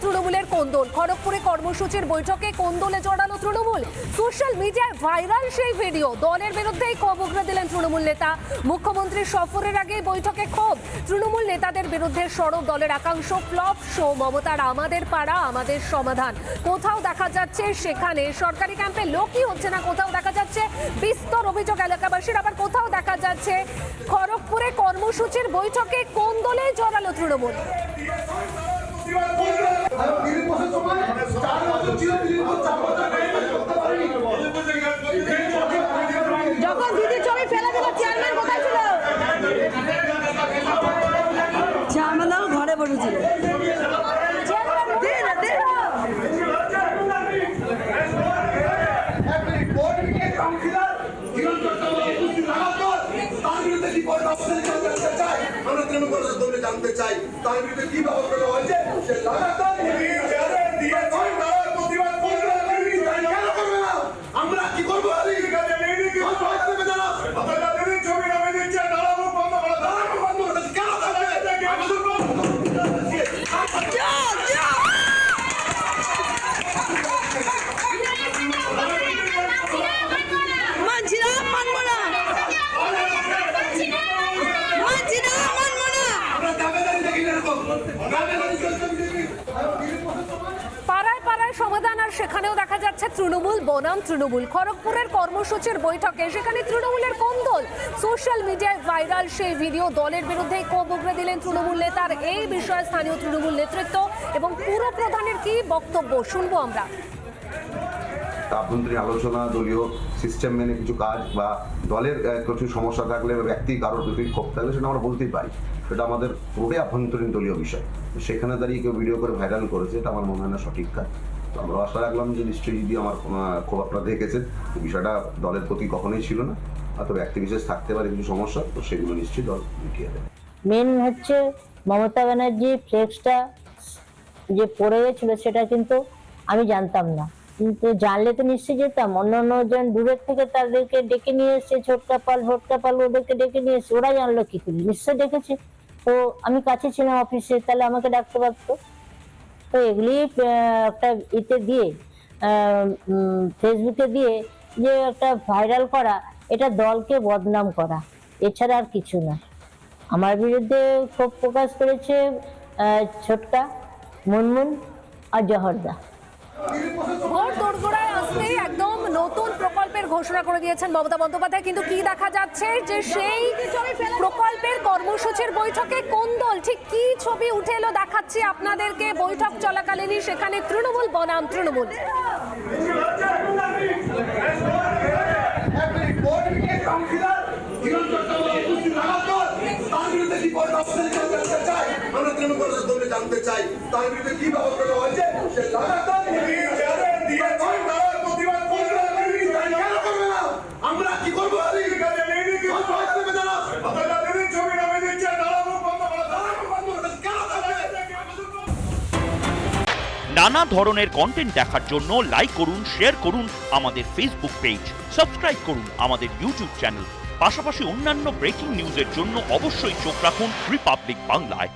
তৃণমূলের কোন্দল। খড়গপুরে কর্মসূচির বৈঠকে কোন্দলে জড়ালো তৃণমূল। সোশ্যাল মিডিয়ায় ভাইরাল সেই ভিডিও। দলের বিরুদ্ধেই ক্ষোভ উগরে দিলেন তৃণমূল নেতা। মুখ্যমন্ত্রীর সফরের আগে বৈঠকে ক্ষোভ। তৃণমূল নেতাদের বিরুদ্ধে সরব দলের একাংশ। ফ্লপ শো মমতার আমাদের পাড়া আমাদের সমাধান। কোথাও দেখা যাচ্ছে সেখানে সরকারি ক্যাম্পে লোকই হচ্ছে না, কোথাও দেখা যাচ্ছে বিস্তর অভিযোগ এলাকাবাসীর, আবার কোথাও দেখা যাচ্ছে খড়গপুরে কর্মসূচির বৈঠকে কোন্দলে জড়ালো তৃণমূল। যখন দিদি ছবি ফেলে দিল, চেয়ারম্যান কোথায় ছিল? চেয়ারম্যান ঘরে বসেছিল। জানতে চাই তার বিরুদ্ধে কি ব্যবস্থা হয়েছে। আমরা কি করবো? পাড়ায় পাড়ায় সমাধান, আর সেখানেও দেখা যাচ্ছে তৃণমূল বনাম তৃণমূল। খড়গপুরের কর্মসূচির বৈঠকে সেখানে তৃণমূলের কোন্দল। সোশ্যাল মিডিয়ায় ভাইরাল সেই ভিডিও। দলের বিরুদ্ধে ক্ষোভ উগরে দিলেন তৃণমূল নেতার। এই বিষয়ে স্থানীয় তৃণমূল নেতৃত্ব এবং পুরো প্রধানের কি বক্তব্য শুনবো আমরা। আভ্যন্তরীণ আলোচনা, দলীয় সিস্টেম মেনে কিছু কাজ বা দলের কিছু সমস্যা থাকলে বা ব্যক্তি কারোর প্রতি ক্ষোভ থাকলে সেটা আমরা বলতেই পারি। সেটা আমাদের পুরোটাই আভ্যন্তরীণ দলীয় বিষয়। সেখানে দাঁড়িয়ে কেউ ভিডিও করে ভাইরাল করেছে, এটা আমার মনে হয় না সঠিক কাজ। তো আমরা আশা রাখলাম যে নিশ্চয়ই যদি আমার ক্ষোভ আপনারা দেখেছেন, বিষয়টা দলের প্রতি কখনোই ছিল না। হয়তো ব্যক্তি বিশেষ থাকতে পারে কিছু সমস্যা, তো সেগুলো নিশ্চয়ই দল মিটিয়ে দেবে। মেন হচ্ছে মমতা ব্যানার্জি ফ্লেক্সটা যে পড়ে গেছিল সেটা কিন্তু আমি জানতাম না, কিন্তু জানলে তো নিশ্চয়ই যেতাম। অন্যজন দূরের থেকে তাদেরকে ডেকে নিয়ে এসছে, ছোটকা পাল ভোটকা পাল ওদেরকে ডেকে নিয়ে এসছে, ওরা জানলো কি করে? নিশ্চয় দেখেছে। তো আমি কাছে ছিলাম অফিসে, তাহলে আমাকে ডাকতে পারতো। তো এগুলি একটা ইতে দিয়ে ফেসবুকে দিয়ে যে একটা ভাইরাল করা, এটা দলকে বদনাম করা, এছাড়া আর কিছু না। আমার বিরুদ্ধে ক্ষোভ প্রকাশ করেছে ছোটকা, মুনমুন আর জহরদা। ভোট দোরগোড়ায় আসতেই একদম নতুন প্রকল্পের ঘোষণা করে দিয়েছেন মমতা বন্দ্যোপাধ্যায়, কিন্তু কি দেখা যাচ্ছে যে সেই প্রকল্পের কর্মসূচির বৈঠকে কোন্দল। ঠিক কি ছবি উঠে এলো দেখাচ্ছি আপনাদেরকে। বৈঠক চলাকালীনই সেখানে তৃণমূল বনাম তৃণমূল। জানতে চাই তার বিরুদ্ধে কি ব্যবস্থা হয়েছে। আমরা কি করবো? নানা ধরনের কন্টেন্ট দেখার জন্য লাইক করুন, শেয়ার করুন আমাদের ফেসবুক পেজ, সাবস্ক্রাইব করুন আমাদের ইউটিউব চ্যানেল। পাশাপাশি অন্যান্য ব্রেকিং নিউজের জন্য অবশ্যই চোখ রাখুন রিপাবলিক বাংলায়।